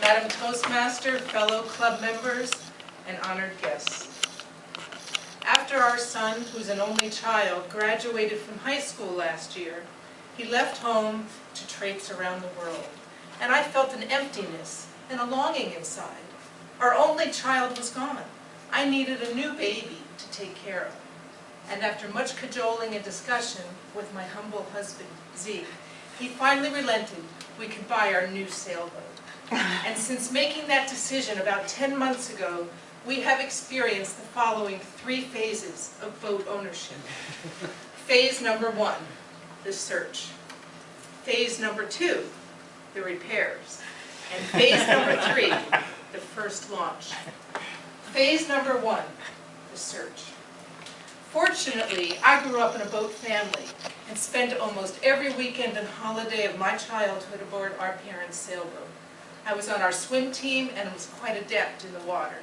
Madam Toastmaster, fellow club members, and honored guests. After our son, who's an only child, graduated from high school last year, he left home to traipse around the world. And I felt an emptiness and a longing inside. Our only child was gone. I needed a new baby to take care of. And after much cajoling and discussion with my humble husband, Zeke, he finally relented we could buy our new sailboat. And since making that decision about 10 months ago, we have experienced the following 3 phases of boat ownership. Phase number 1, the search. Phase number 2, the repairs. And phase number 3, the first launch. Phase number 1, the search. Fortunately, I grew up in a boat family and spent almost every weekend and holiday of my childhood aboard our parents' sailboat. I was on our swim team and was quite adept in the water.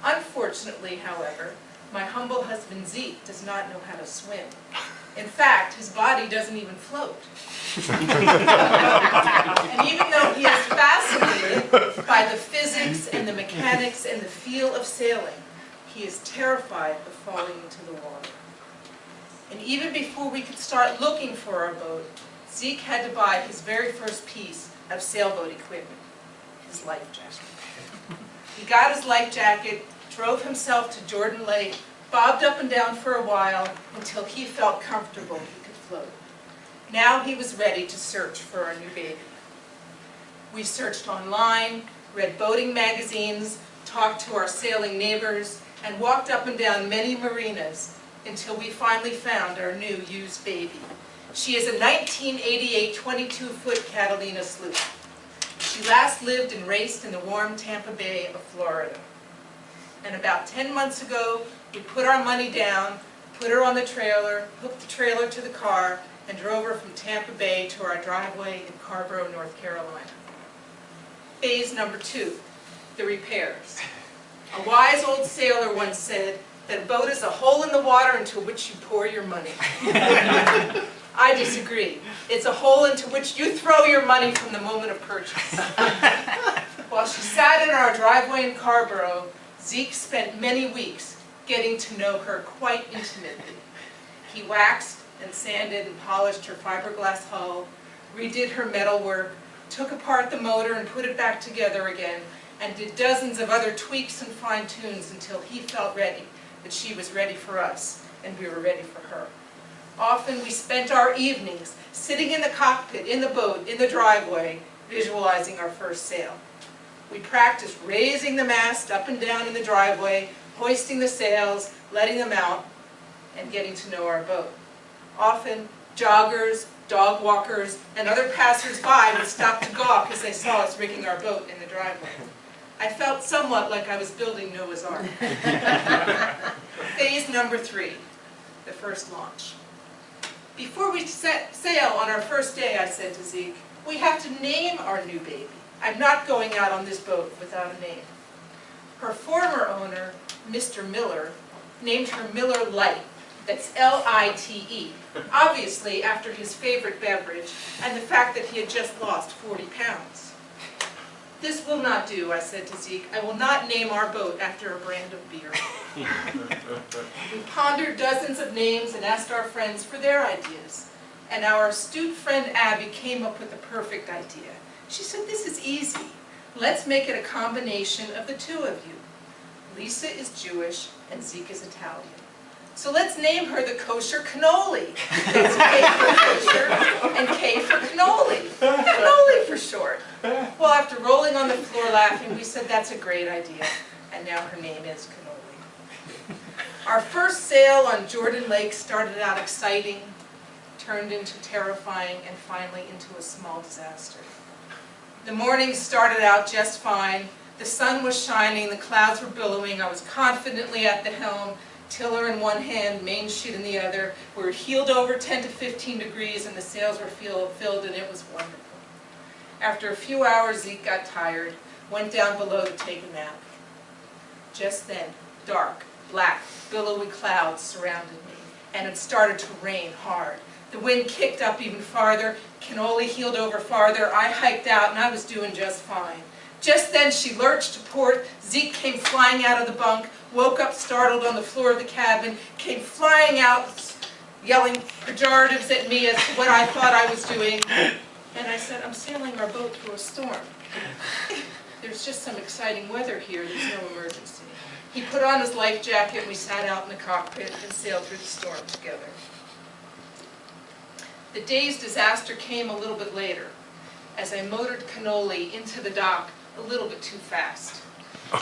Unfortunately, however, my humble husband Zeke does not know how to swim. In fact, his body doesn't even float. And even though he is fascinated by the physics and the mechanics and the feel of sailing, he is terrified of falling into the water. And even before we could start looking for our boat, Zeke had to buy his very first piece of sailboat equipment, his life jacket. He got his life jacket, drove himself to Jordan Lake, bobbed up and down for a while until he felt comfortable he could float. Now he was ready to search for our new baby. We searched online, read boating magazines, talked to our sailing neighbors, and walked up and down many marinas until we finally found our new used baby. She is a 1988 22-foot Catalina sloop. She last lived and raced in the warm Tampa Bay of Florida. And about 10 months ago, we put our money down, put her on the trailer, hooked the trailer to the car, and drove her from Tampa Bay to our driveway in Carborough, North Carolina. Phase number 2, the repairs. A wise old sailor once said that a boat is a hole in the water into which you pour your money. I disagree. It's a hole into which you throw your money from the moment of purchase. While she sat in our driveway in Carborough, Zeke spent many weeks getting to know her quite intimately. He waxed and sanded and polished her fiberglass hull, redid her metalwork, took apart the motor and put it back together again, and did dozens of other tweaks and fine-tunes until he felt ready, that she was ready for us, and we were ready for her. Often we spent our evenings sitting in the cockpit, in the boat, in the driveway, visualizing our first sail. We practiced raising the mast up and down in the driveway, hoisting the sails, letting them out, and getting to know our boat. Often, joggers, dog walkers, and other passers-by would stop to gawk as they saw us rigging our boat in the driveway. I felt somewhat like I was building Noah's Ark. Phase number 3, the first launch. Before we set sail on our first day, I said to Zeke, we have to name our new baby. I'm not going out on this boat without a name. Her former owner, Mr. Miller, named her Miller Lite. That's L-I-T-E, obviously after his favorite beverage and the fact that he had just lost 40 pounds. This will not do, I said to Zeke. I will not name our boat after a brand of beer. We pondered dozens of names and asked our friends for their ideas. And our astute friend Abby came up with the perfect idea. She said, this is easy. Let's make it a combination of the two of you. Lisa is Jewish and Zeke is Italian. So let's name her the Kosher Cannoli. That's K for kosher and K for cannoli. Cannoli for short. Well, after rolling on the floor laughing, we said that's a great idea. And now her name is Cannoli. Our first sail on Jordan Lake started out exciting, turned into terrifying, and finally into a small disaster. The morning started out just fine. The sun was shining, the clouds were billowing. I was confidently at the helm, tiller in one hand, main sheet in the other. We were heeled over 10 to 15 degrees and the sails were filled and it was wonderful. After a few hours, Zeke got tired, went down below to take a nap. Just then, dark, black, billowy clouds surrounded me, and it started to rain hard. The wind kicked up even farther, cannoli heeled over farther, I hiked out, and I was doing just fine. Just then she lurched to port, Zeke came flying out of the bunk, woke up startled on the floor of the cabin, came flying out, yelling pejoratives at me as to what I thought I was doing. And I said, I'm sailing our boat through a storm. There's just some exciting weather here, there's no emergency. He put on his life jacket and we sat out in the cockpit and sailed through the storm together. The day's disaster came a little bit later, as I motored cannoli into the dock a little bit too fast.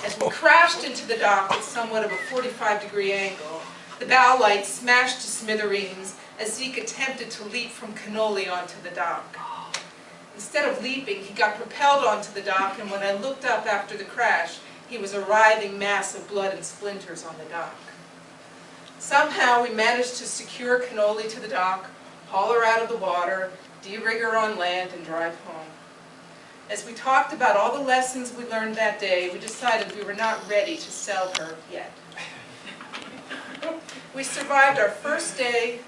As we crashed into the dock at somewhat of a 45-degree angle, the bow light smashed to smithereens as Zeke attempted to leap from cannoli onto the dock. Instead of leaping, he got propelled onto the dock, and when I looked up after the crash, he was a writhing mass of blood and splinters on the dock. Somehow we managed to secure cannoli to the dock, haul her out of the water, de-rig her on land, and drive home. As we talked about all the lessons we learned that day, we decided we were not ready to sell her yet. We survived our first day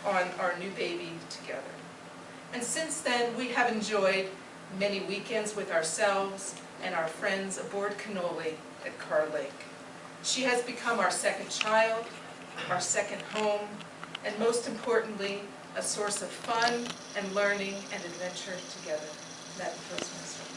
on our new baby together. And since then, we have enjoyed many weekends with ourselves and our friends aboard cannoli at Carr Lake. She has become our second child, our second home, and most importantly, a source of fun and learning and adventure together. That was my story.